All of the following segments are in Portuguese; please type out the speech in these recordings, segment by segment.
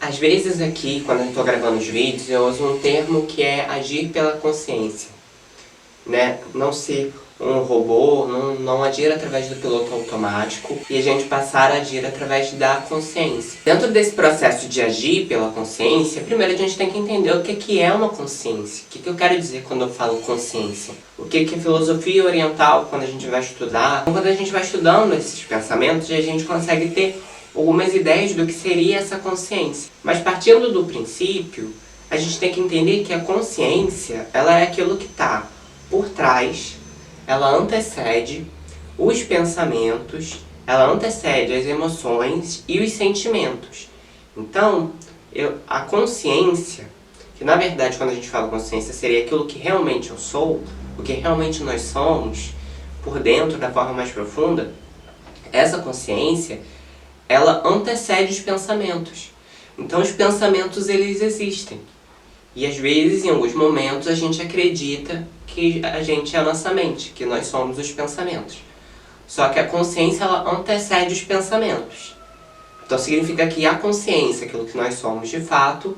Às vezes aqui, quando eu estou gravando os vídeos, eu uso um termo que é agir pela consciência, né? Não ser um robô, não agir através do piloto automático e a gente passar a agir através da consciência. Dentro desse processo de agir pela consciência, primeiro a gente tem que entender o que é uma consciência. O que eu quero dizer quando eu falo consciência? O que é filosofia oriental quando a gente vai estudar? Quando a gente vai estudando esses pensamentos, a gente consegue ter algumas ideias do que seria essa consciência. Mas partindo do princípio, a gente tem que entender que a consciência, ela é aquilo que está por trás, ela antecede os pensamentos, ela antecede as emoções e os sentimentos. Então, a consciência, que na verdade quando a gente fala consciência seria aquilo que realmente eu sou, o que realmente nós somos, por dentro, da forma mais profunda, essa consciência, ela antecede os pensamentos. Então os pensamentos, eles existem. E às vezes, em alguns momentos, a gente acredita que a gente é a nossa mente, que nós somos os pensamentos. Só que a consciência, ela antecede os pensamentos. Então significa que a consciência, aquilo que nós somos de fato,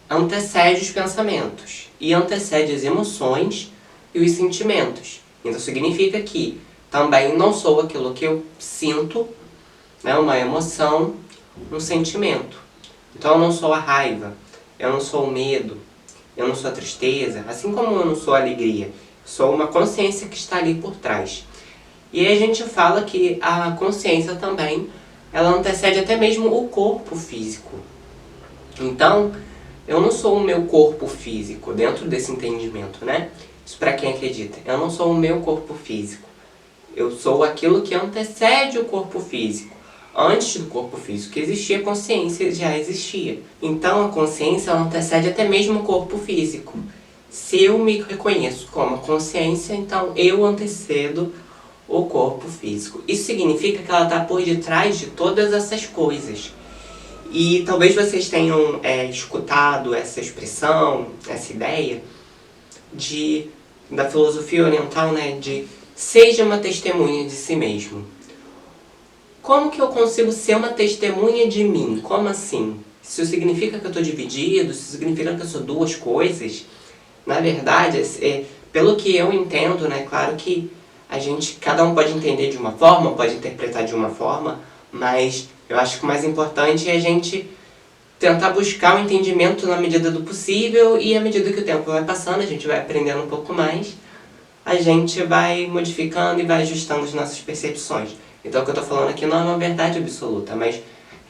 antecede os pensamentos. E antecede as emoções e os sentimentos. Então significa que também não sou aquilo que eu sinto, né, uma emoção, um sentimento. Então eu não sou a raiva, eu não sou o medo, eu não sou a tristeza, assim como eu não sou a alegria. Sou uma consciência que está ali por trás. E aí a gente fala que a consciência também, ela antecede até mesmo o corpo físico. Então, eu não sou o meu corpo físico, dentro desse entendimento, né? Isso para quem acredita. Eu não sou o meu corpo físico. Eu sou aquilo que antecede o corpo físico. Antes do corpo físico existia, a consciência já existia. Então a consciência antecede até mesmo o corpo físico. Se eu me reconheço como consciência, então eu antecedo o corpo físico. Isso significa que ela está por detrás de todas essas coisas. E talvez vocês tenham escutado essa expressão, essa ideia da filosofia oriental, né, de seja uma testemunha de si mesmo. Como que eu consigo ser uma testemunha de mim? Como assim? Isso significa que eu estou dividido? Isso significa que eu sou duas coisas? Na verdade, pelo que eu entendo, né, claro que cada um pode entender de uma forma, pode interpretar de uma forma, mas eu acho que o mais importante é a gente tentar buscar o entendimento na medida do possível e à medida que o tempo vai passando, a gente vai aprendendo um pouco mais, a gente vai modificando e vai ajustando as nossas percepções. Então o que eu estou falando aqui não é uma verdade absoluta, mas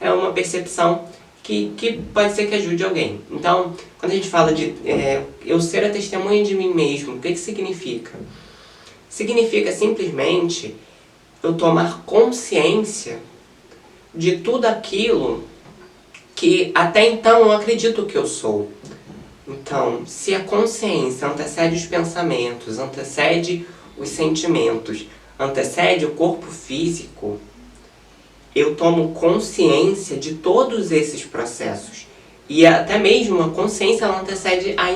é uma percepção que pode ser que ajude alguém. Então, quando a gente fala de eu ser a testemunha de mim mesmo, o que significa? Significa simplesmente eu tomar consciência de tudo aquilo que até então eu acredito que eu sou. Então, se a consciência antecede os pensamentos, antecede os sentimentos, antecede o corpo físico, eu tomo consciência de todos esses processos. E até mesmo a consciência, ela antecede a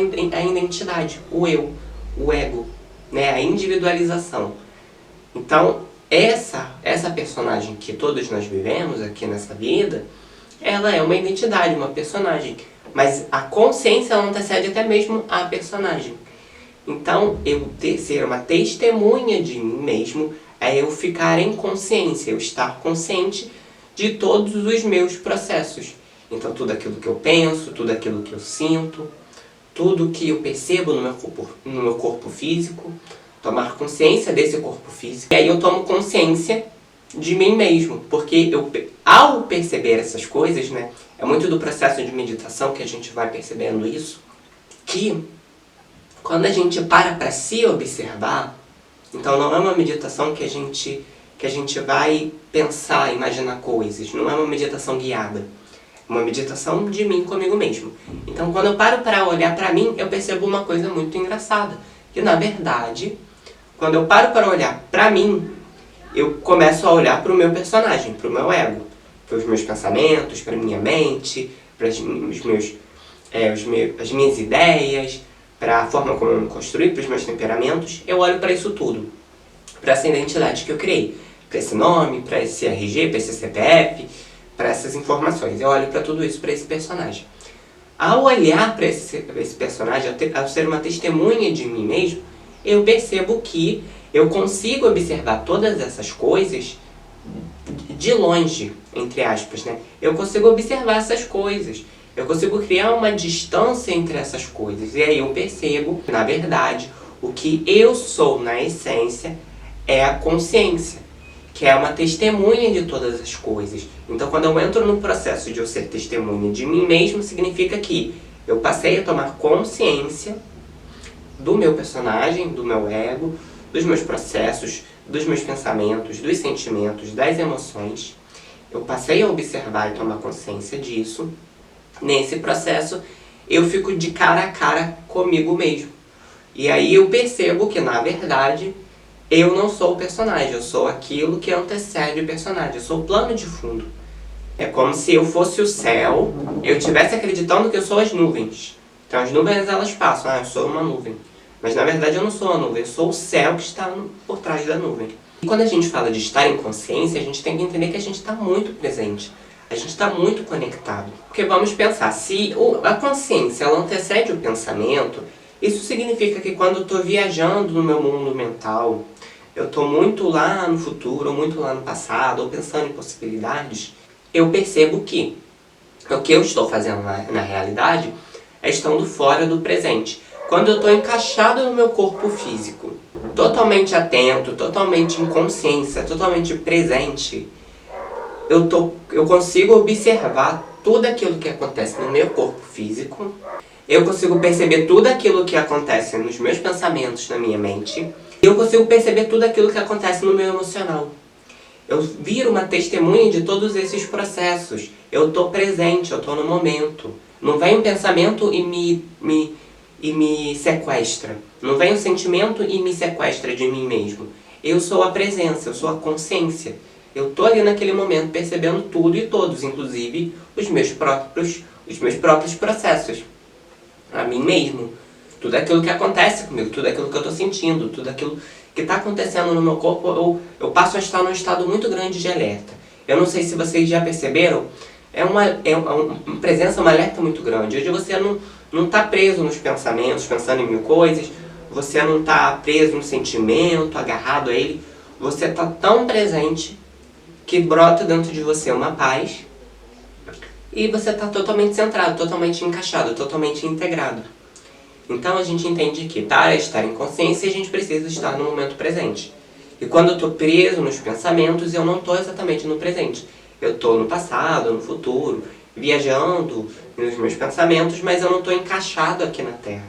identidade, o eu, o ego, né? A individualização. Então, essa personagem que todos nós vivemos aqui nessa vida, ela é uma identidade, uma personagem. Mas a consciência, ela antecede até mesmo a personagem. Então, eu ser uma testemunha de mim mesmo é eu ficar em consciência, eu estar consciente de todos os meus processos. Então, tudo aquilo que eu penso, tudo aquilo que eu sinto, tudo que eu percebo no meu corpo físico, tomar consciência desse corpo físico. E aí eu tomo consciência de mim mesmo, porque ao perceber essas coisas, né, é muito do processo de meditação que a gente vai percebendo isso, que quando a gente para se observar, então não é uma meditação que a gente vai pensar, imaginar coisas, não é uma meditação guiada, é uma meditação de mim comigo mesmo. Então quando eu paro para olhar para mim, eu percebo uma coisa muito engraçada, que na verdade, quando eu paro para olhar para mim, eu começo a olhar para o meu personagem, para o meu ego, para os meus pensamentos, para a minha mente, para as minhas ideias, para a forma como eu me construí, para os meus temperamentos. Eu olho para isso tudo, para essa identidade que eu criei, para esse nome, para esse RG, para esse CPF, para essas informações. Eu olho para tudo isso, para esse personagem. Ao olhar para esse personagem, ao ser uma testemunha de mim mesmo, eu percebo que eu consigo observar todas essas coisas de longe, entre aspas, né? Eu consigo observar essas coisas. Eu consigo criar uma distância entre essas coisas. E aí eu percebo que, na verdade, o que eu sou na essência é a consciência, que é uma testemunha de todas as coisas. Então, quando eu entro no processo de eu ser testemunha de mim mesmo, significa que eu passei a tomar consciência do meu personagem, do meu ego, dos meus processos, dos meus pensamentos, dos sentimentos, das emoções. Eu passei a observar e tomar consciência disso. Nesse processo, eu fico de cara a cara comigo mesmo. E aí eu percebo que, na verdade, eu não sou o personagem, eu sou aquilo que antecede o personagem, eu sou o plano de fundo. É como se eu fosse o céu, eu estivesse acreditando que eu sou as nuvens. Então as nuvens, elas passam, eu sou uma nuvem. Mas na verdade eu não sou a nuvem, eu sou o céu que está por trás da nuvem. E quando a gente fala de estar em consciência, a gente tem que entender que a gente está muito presente. A gente está muito conectado. Porque vamos pensar, se a consciência ela antecede o pensamento, isso significa que quando eu estou viajando no meu mundo mental, eu estou muito lá no futuro, ou muito lá no passado, ou pensando em possibilidades, eu percebo que o que eu estou fazendo na realidade é estando fora do presente. Quando eu estou encaixado no meu corpo físico, totalmente atento, totalmente em consciência, totalmente presente, eu consigo observar tudo aquilo que acontece no meu corpo físico, eu consigo perceber tudo aquilo que acontece nos meus pensamentos, na minha mente, e eu consigo perceber tudo aquilo que acontece no meu emocional. Eu viro uma testemunha de todos esses processos. Eu estou presente, eu estou no momento. Não vem um pensamento e me sequestra. Não vem um sentimento e me sequestra de mim mesmo. Eu sou a presença, eu sou a consciência. Eu estou ali naquele momento percebendo tudo e todos, inclusive os meus próprios processos. A mim mesmo. Tudo aquilo que acontece comigo, tudo aquilo que eu estou sentindo, tudo aquilo que está acontecendo no meu corpo, eu passo a estar num estado muito grande de alerta. Eu não sei se vocês já perceberam, é uma presença, uma alerta muito grande. Hoje você não está preso nos pensamentos, pensando em mil coisas, você não está preso no sentimento, agarrado a ele, você está tão presente que brota dentro de você uma paz e você está totalmente centrado, totalmente encaixado, totalmente integrado. Então a gente entende que para estar em consciência a gente precisa estar no momento presente. E quando eu estou preso nos pensamentos, eu não estou exatamente no presente. Eu estou no passado, no futuro, viajando nos meus pensamentos, mas eu não estou encaixado aqui na Terra.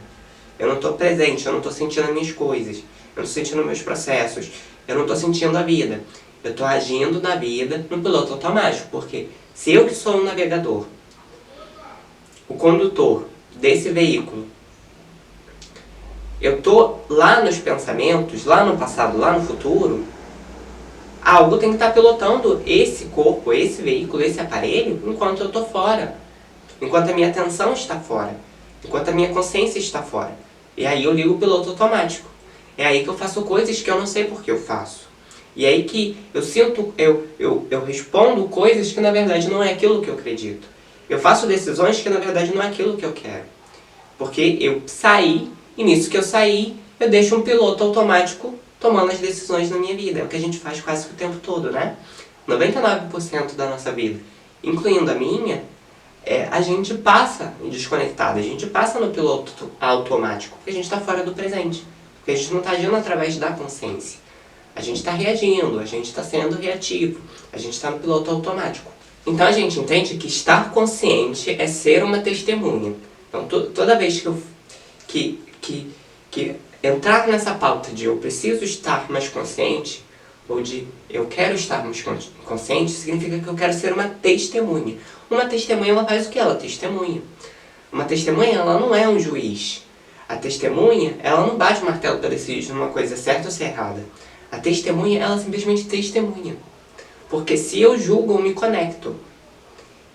Eu não estou presente, eu não estou sentindo as minhas coisas, eu não estou sentindo meus processos, eu não estou sentindo a vida. Eu estou agindo na vida no piloto automático, porque se eu que sou um navegador, o condutor desse veículo, eu tô lá nos pensamentos, lá no passado, lá no futuro, algo tem que estar pilotando esse corpo, esse veículo, esse aparelho, enquanto eu tô fora. Enquanto a minha atenção está fora. Enquanto a minha consciência está fora. E aí eu ligo o piloto automático. É aí que eu faço coisas que eu não sei por que eu faço. E aí que eu sinto, eu respondo coisas que na verdade não é aquilo que eu acredito. Eu faço decisões que na verdade não é aquilo que eu quero. Porque eu saí, e nisso que eu saí, eu deixo um piloto automático tomando as decisões na minha vida. É o que a gente faz quase que o tempo todo, né? 99% da nossa vida, incluindo a minha, a gente passa desconectado, a gente passa no piloto automático, porque a gente está fora do presente. Porque a gente não está agindo através da consciência. A gente está reagindo, a gente está sendo reativo, a gente está no piloto automático. Então a gente entende que estar consciente é ser uma testemunha. Então toda vez que entrar nessa pauta de eu preciso estar mais consciente, ou de eu quero estar mais consciente, significa que eu quero ser uma testemunha. Uma testemunha, ela faz o que? Ela testemunha. Uma testemunha, ela não é um juiz. A testemunha, ela não bate o martelo para decidir se uma coisa é certa ou se é errada. A testemunha, ela simplesmente testemunha. Porque se eu julgo, eu me conecto.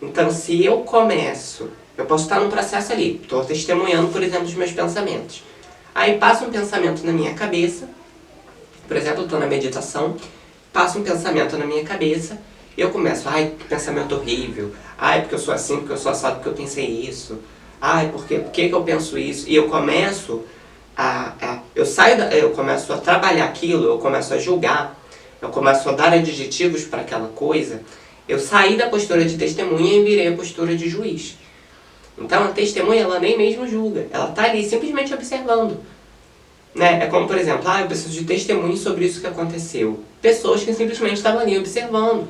Então, se eu começo, eu posso estar num processo ali, estou testemunhando, por exemplo, os meus pensamentos. Aí passa um pensamento na minha cabeça, por exemplo, eu estou na meditação, passa um pensamento na minha cabeça, eu começo, ai, que pensamento horrível, ai, porque eu sou assim, porque eu sou assado, porque eu pensei isso, ai, por que eu penso isso? E eu começo eu começo a trabalhar aquilo, eu começo a julgar, eu começo a dar adjetivos para aquela coisa, eu saí da postura de testemunha e virei a postura de juiz. Então a testemunha, ela nem mesmo julga, ela está ali simplesmente observando. Né? É como, por exemplo, eu preciso de testemunho sobre isso que aconteceu. Pessoas que simplesmente estavam ali observando.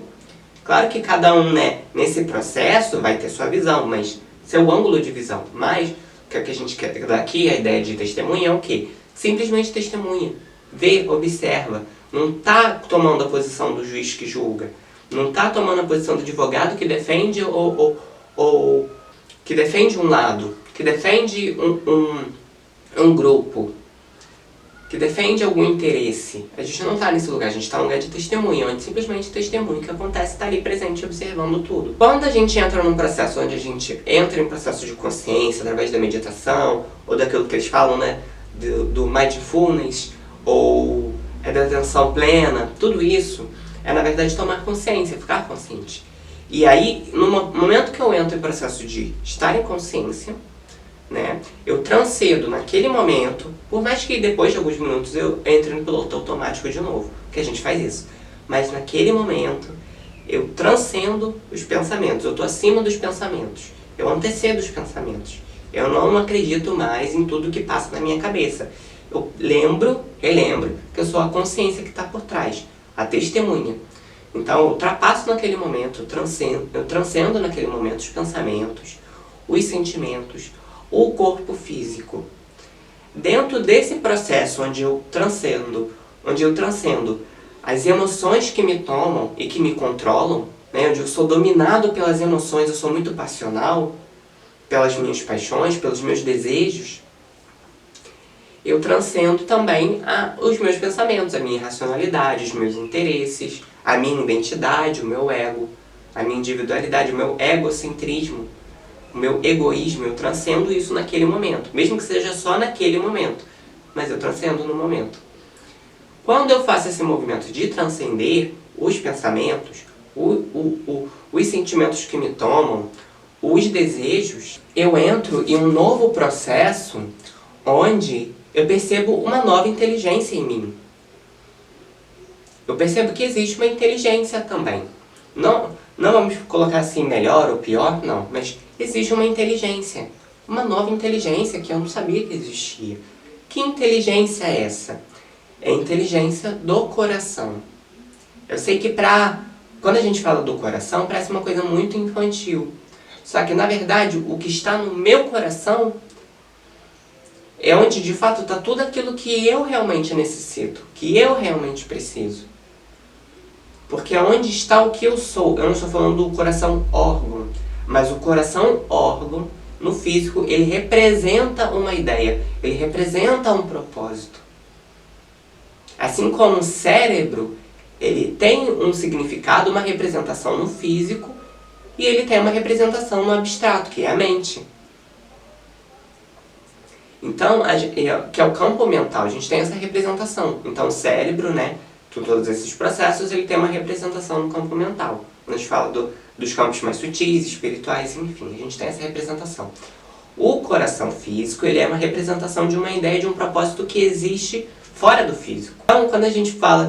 Claro que cada um, né, nesse processo vai ter sua visão, mas seu ângulo de visão. Mas o que a gente quer daqui, a ideia de testemunha é o quê? Simplesmente testemunha. Vê, observa. Não está tomando a posição do juiz que julga. Não está tomando a posição do advogado que defende ou que defende um lado, que defende um grupo, que defende algum interesse. A gente não está nesse lugar, a gente está no lugar de testemunha, onde simplesmente testemunha, o que acontece está ali presente, observando tudo. Quando a gente entra num processo onde a gente entra em processo de consciência, através da meditação, ou daquilo que eles falam, né, do mindfulness, ou da atenção plena, tudo isso é, na verdade, tomar consciência, ficar consciente. E aí, no momento que eu entro em processo de estar em consciência, né, eu transcedo naquele momento, por mais que depois de alguns minutos eu entre no piloto automático de novo, que a gente faz isso. Mas naquele momento, eu transcendo os pensamentos, eu estou acima dos pensamentos, eu antecedo os pensamentos. Eu não acredito mais em tudo que passa na minha cabeça. Eu relembro que eu sou a consciência que está por trás, a testemunha. Então eu ultrapasso naquele momento, eu transcendo naquele momento os pensamentos, os sentimentos, o corpo físico. Dentro desse processo onde eu transcendo as emoções que me tomam e que me controlam, né, onde eu sou dominado pelas emoções, eu sou muito passional, pelas minhas paixões, pelos meus desejos, eu transcendo também os meus pensamentos, a minha racionalidade, os meus interesses, a minha identidade, o meu ego, a minha individualidade, o meu egocentrismo, o meu egoísmo. Eu transcendo isso naquele momento, mesmo que seja só naquele momento, mas eu transcendo no momento. Quando eu faço esse movimento de transcender os pensamentos, os sentimentos que me tomam, os desejos, eu entro em um novo processo onde eu percebo uma nova inteligência em mim. Eu percebo que existe uma inteligência também. Não vamos colocar assim melhor ou pior, não, mas existe uma inteligência. Uma nova inteligência que eu não sabia que existia. Que inteligência é essa? É a inteligência do coração. Eu sei que quando a gente fala do coração, parece uma coisa muito infantil. Só que, na verdade, o que está no meu coração é onde, de fato, está tudo aquilo que eu realmente necessito, que eu realmente preciso. Porque é onde está o que eu sou. Eu não estou falando do coração órgão, mas o coração órgão, no físico, ele representa uma ideia, ele representa um propósito. Assim como o cérebro, ele tem um significado, uma representação no físico, e ele tem uma representação no abstrato, que é a mente. Então, que é o campo mental, a gente tem essa representação. Então o cérebro, né, com todos esses processos, ele tem uma representação no campo mental. A gente fala dos campos mais sutis, espirituais, enfim, a gente tem essa representação. O coração físico, ele é uma representação de uma ideia, de um propósito que existe fora do físico. Então, quando a gente fala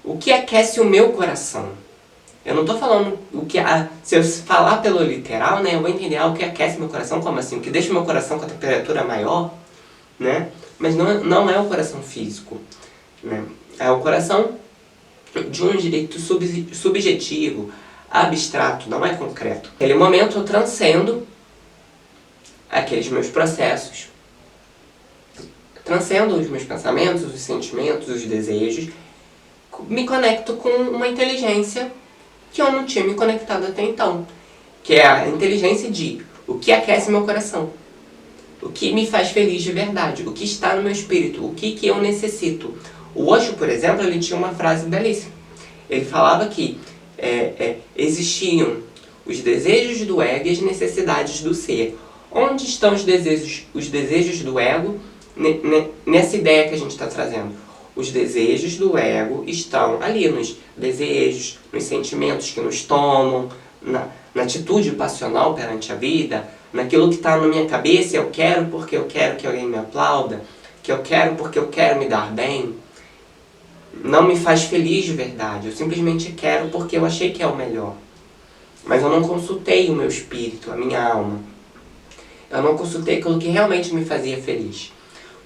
o que aquece o meu coração, eu não estou falando se eu falar pelo literal, né, eu vou entender o que aquece meu coração, como assim, o que deixa meu coração com a temperatura maior, né, mas não é o coração físico, né, é o coração de um direito subjetivo, abstrato, não é concreto. Naquele momento eu transcendo aqueles meus processos, transcendo os meus pensamentos, os sentimentos, os desejos, me conecto com uma inteligência que eu não tinha me conectado até então, que é a inteligência de o que aquece meu coração, o que me faz feliz de verdade, o que está no meu espírito, o que eu necessito. O Osho, por exemplo, ele tinha uma frase belíssima. Ele falava que existiam os desejos do ego e as necessidades do ser. Onde estão os desejos do ego nessa ideia que a gente está trazendo? Os desejos do ego estão ali, nos desejos, nos sentimentos que nos tomam, na atitude passional perante a vida, naquilo que está na minha cabeça, eu quero porque eu quero que alguém me aplauda, que eu quero porque eu quero me dar bem, não me faz feliz de verdade. Eu simplesmente quero porque eu achei que é o melhor. Mas eu não consultei o meu espírito, a minha alma. Eu não consultei aquilo que realmente me fazia feliz.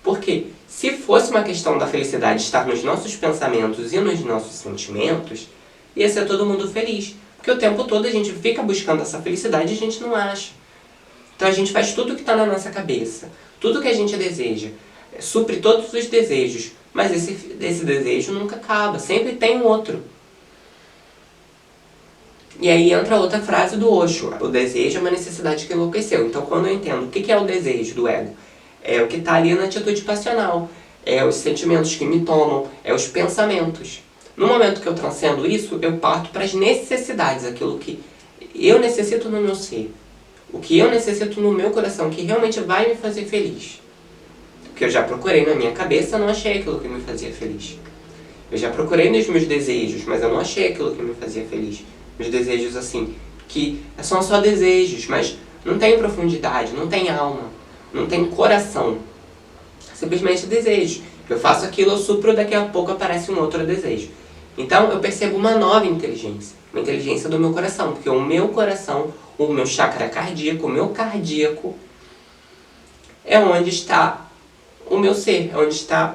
Porque se fosse uma questão da felicidade estar nos nossos pensamentos e nos nossos sentimentos, ia ser todo mundo feliz. Porque o tempo todo a gente fica buscando essa felicidade e a gente não acha. Então a gente faz tudo o que está na nossa cabeça. Tudo que a gente deseja. Supre todos os desejos. Mas esse desejo nunca acaba. Sempre tem um outro. E aí entra outra frase do Osho. O desejo é uma necessidade que enlouqueceu. Então quando eu entendo o que é o desejo do ego, é o que está ali na atitude passional. É os sentimentos que me tomam. É os pensamentos. No momento que eu transcendo isso, eu parto para as necessidades. Aquilo que eu necessito no meu ser. O que eu necessito no meu coração. Que realmente vai me fazer feliz. Porque eu já procurei na minha cabeça, não achei aquilo que me fazia feliz. Eu já procurei nos meus desejos, mas eu não achei aquilo que me fazia feliz. Meus desejos assim, que são só desejos, mas não tem profundidade, não tem alma, não tem coração. Simplesmente desejo. Eu faço aquilo, eu supro, daqui a pouco aparece um outro desejo. Então eu percebo uma nova inteligência. Uma inteligência do meu coração. Porque o meu coração, o meu chakra cardíaco, o meu cardíaco, é onde está o meu ser. É onde está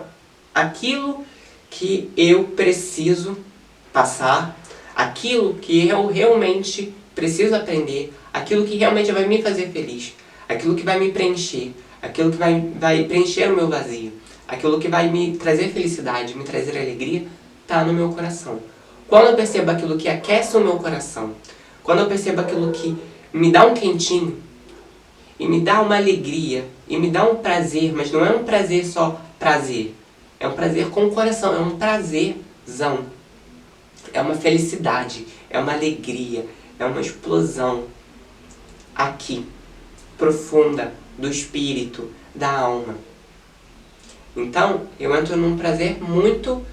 aquilo que eu preciso passar, aquilo que eu realmente preciso aprender, aquilo que realmente vai me fazer feliz, aquilo que vai me preencher, aquilo que vai preencher o meu vazio, aquilo que vai me trazer felicidade, me trazer alegria, está no meu coração. Quando eu percebo aquilo que aquece o meu coração, quando eu percebo aquilo que me dá um quentinho, e me dá uma alegria, e me dá um prazer, mas não é um prazer só prazer, é um prazer com o coração, é um prazerzão. É uma felicidade, é uma alegria, é uma explosão aqui, profunda, do espírito, da alma. Então, eu entro num prazer muito,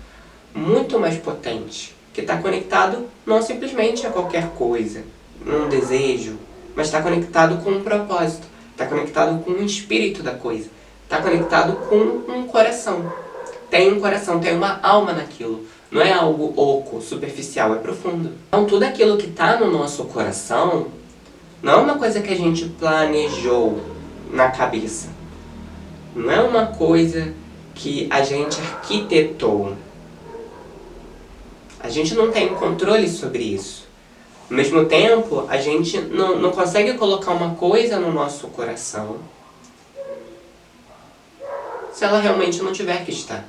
muito mais potente, que está conectado não simplesmente a qualquer coisa, num desejo, mas está conectado com um propósito, está conectado com o espírito da coisa, está conectado com um coração. Tem um coração, tem uma alma naquilo. Não é algo oco, superficial, é profundo. Então tudo aquilo que está no nosso coração não é uma coisa que a gente planejou na cabeça. Não é uma coisa que a gente arquitetou. A gente não tem controle sobre isso. Ao mesmo tempo, a gente não consegue colocar uma coisa no nosso coração se ela realmente não tiver que estar.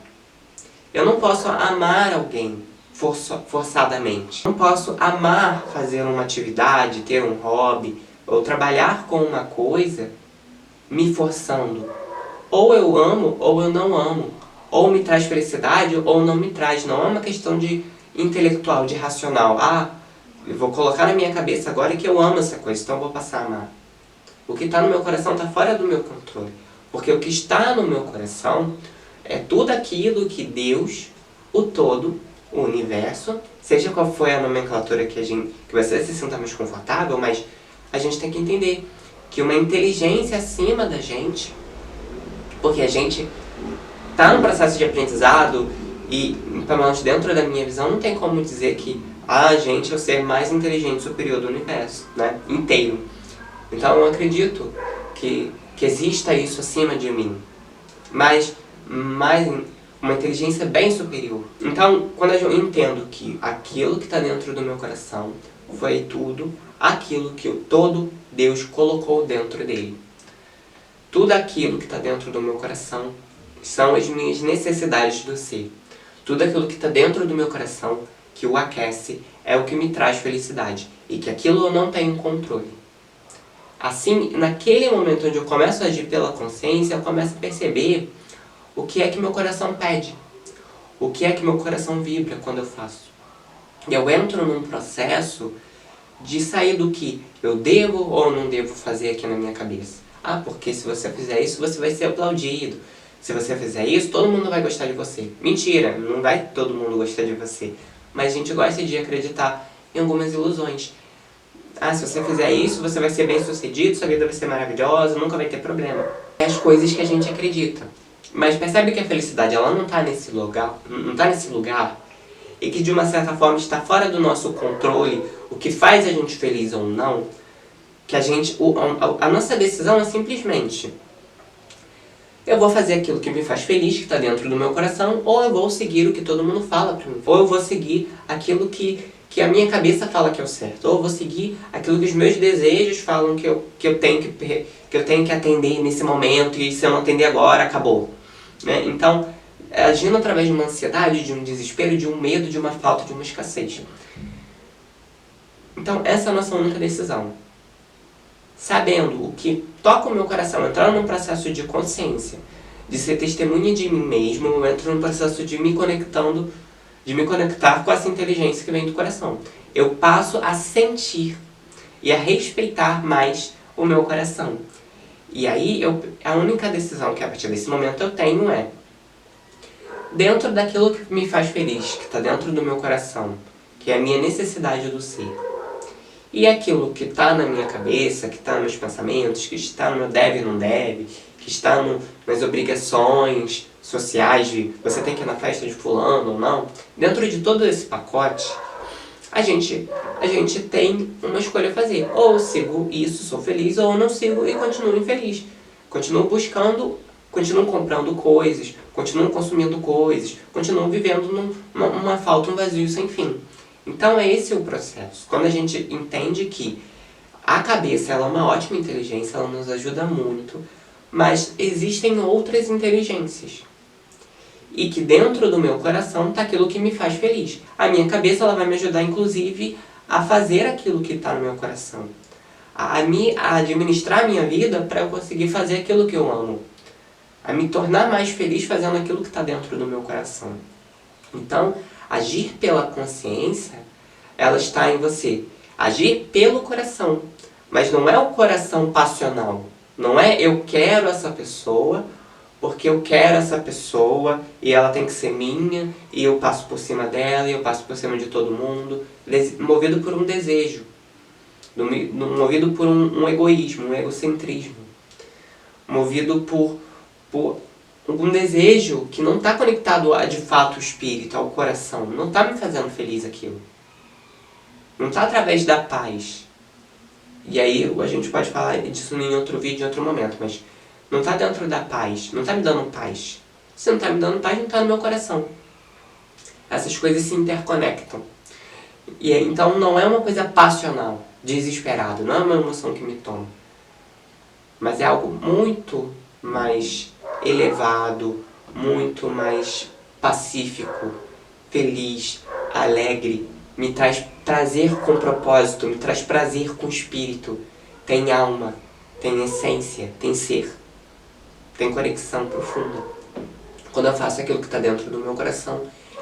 Eu não posso amar alguém forçadamente. Não posso amar fazer uma atividade, ter um hobby, ou trabalhar com uma coisa me forçando. Ou eu amo, ou eu não amo. Ou me traz felicidade, ou não me traz. Não é uma questão de intelectual, de racional. Eu vou colocar na minha cabeça agora que eu amo essa coisa, então eu vou passar a amar. O que está no meu coração está fora do meu controle. Porque o que está no meu coração é tudo aquilo que Deus, o todo, o universo, seja qual for a nomenclatura que você se sinta mais confortável, mas a gente tem que entender que uma inteligência acima da gente, porque a gente está no processo de aprendizado e, pelo menos dentro da minha visão, não tem como dizer que a gente é o ser mais inteligente superior do universo, né, inteiro. Então eu acredito que exista isso acima de mim, mas uma inteligência bem superior. Então, quando eu entendo que aquilo que está dentro do meu coração foi tudo aquilo que todo Deus colocou dentro dele. Tudo aquilo que está dentro do meu coração são as minhas necessidades do ser. Tudo aquilo que está dentro do meu coração, que o aquece, é o que me traz felicidade. E que aquilo eu não tenho controle. Assim, naquele momento onde eu começo a agir pela consciência, eu começo a perceber o que é que meu coração pede. O que é que meu coração vibra quando eu faço. E eu entro num processo de sair do que eu devo ou não devo fazer aqui na minha cabeça. Porque se você fizer isso, você vai ser aplaudido. Se você fizer isso, todo mundo vai gostar de você. Mentira, não vai todo mundo gostar de você. Mas a gente gosta de acreditar em algumas ilusões. Se você fizer isso, você vai ser bem sucedido, sua vida vai ser maravilhosa, nunca vai ter problema. É as coisas que a gente acredita. Mas percebe que a felicidade ela não está nesse lugar, e que de uma certa forma está fora do nosso controle, o que faz a gente feliz ou não, que a nossa decisão é simplesmente: eu vou fazer aquilo que me faz feliz, que está dentro do meu coração, ou eu vou seguir o que todo mundo fala pra mim, ou eu vou seguir aquilo que a minha cabeça fala que é o certo, ou eu vou seguir aquilo que os meus desejos falam que eu tenho que atender nesse momento, e se eu não atender agora, acabou. Né? Então, agindo através de uma ansiedade, de um desespero, de um medo, de uma falta, de uma escassez. Então, essa é a nossa única decisão. Sabendo o que toca o meu coração, entrar num processo de consciência, de ser testemunha de mim mesmo, eu entro num processo de me conectar com essa inteligência que vem do coração. Eu passo a sentir e a respeitar mais o meu coração. E aí, a única decisão que a partir desse momento eu tenho é: dentro daquilo que me faz feliz, que está dentro do meu coração, que é a minha necessidade do ser, e aquilo que está na minha cabeça, que está nos meus pensamentos, que está no meu deve e não deve, que está nas obrigações sociais de você tem que ir na festa de fulano ou não, dentro de todo esse pacote, a gente tem uma escolha a fazer. Ou eu sigo isso, sou feliz, ou eu não sigo e continuo infeliz. Continuo buscando, continuo comprando coisas, continuo consumindo coisas, continuo vivendo numa falta, um vazio sem fim. Então é esse o processo. Quando a gente entende que a cabeça ela é uma ótima inteligência, ela nos ajuda muito, mas existem outras inteligências. E que dentro do meu coração está aquilo que me faz feliz. A minha cabeça ela vai me ajudar, inclusive, a fazer aquilo que está no meu coração. A administrar a minha vida para eu conseguir fazer aquilo que eu amo. A me tornar mais feliz fazendo aquilo que está dentro do meu coração. Então, agir pela consciência, ela está em você. Agir pelo coração. Mas não é o coração passional. Não é eu quero essa pessoa porque eu quero essa pessoa e ela tem que ser minha e eu passo por cima dela e eu passo por cima de todo mundo. Movido por um desejo. Movido por um egoísmo, um egocentrismo. Movido por um desejo que não está conectado a, de fato, ao espírito, ao coração. Não está me fazendo feliz aquilo. Não está através da paz. E aí a gente pode falar disso em outro vídeo, em outro momento, mas não está dentro da paz, não está me dando paz. Se não está me dando paz, não está no meu coração. Essas coisas se interconectam. E então não é uma coisa passional, desesperada, não é uma emoção que me toma. Mas é algo muito mais elevado, muito mais pacífico, feliz, alegre, me traz prazer com propósito, me traz prazer com espírito, tem alma, tem essência, tem ser, tem conexão profunda. Quando eu faço aquilo que está dentro do meu coração,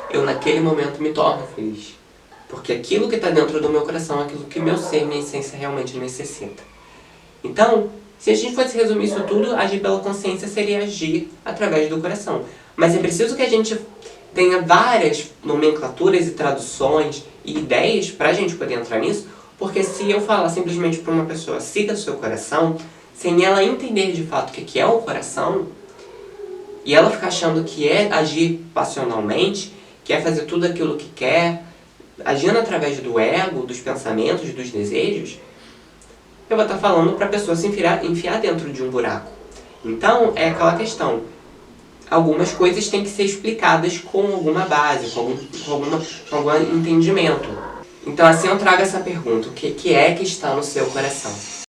eu naquele momento me torno feliz. Porque aquilo que está dentro do meu coração é aquilo que meu ser, minha essência realmente necessita. Então, se a gente fosse resumir isso tudo, agir pela consciência seria agir através do coração. Mas é preciso que a gente tenha várias nomenclaturas e traduções e ideias para a gente poder entrar nisso, porque se eu falar simplesmente para uma pessoa, siga seu coração, sem ela entender de fato o que é o coração, e ela ficar achando que é agir passionalmente, que é fazer tudo aquilo que quer, agindo através do ego, dos pensamentos, dos desejos, eu vou estar falando para a pessoa se enfiar dentro de um buraco. Então, é aquela questão. Algumas coisas têm que ser explicadas com alguma base, com algum entendimento. Então, assim eu trago essa pergunta. O que é que está no seu coração?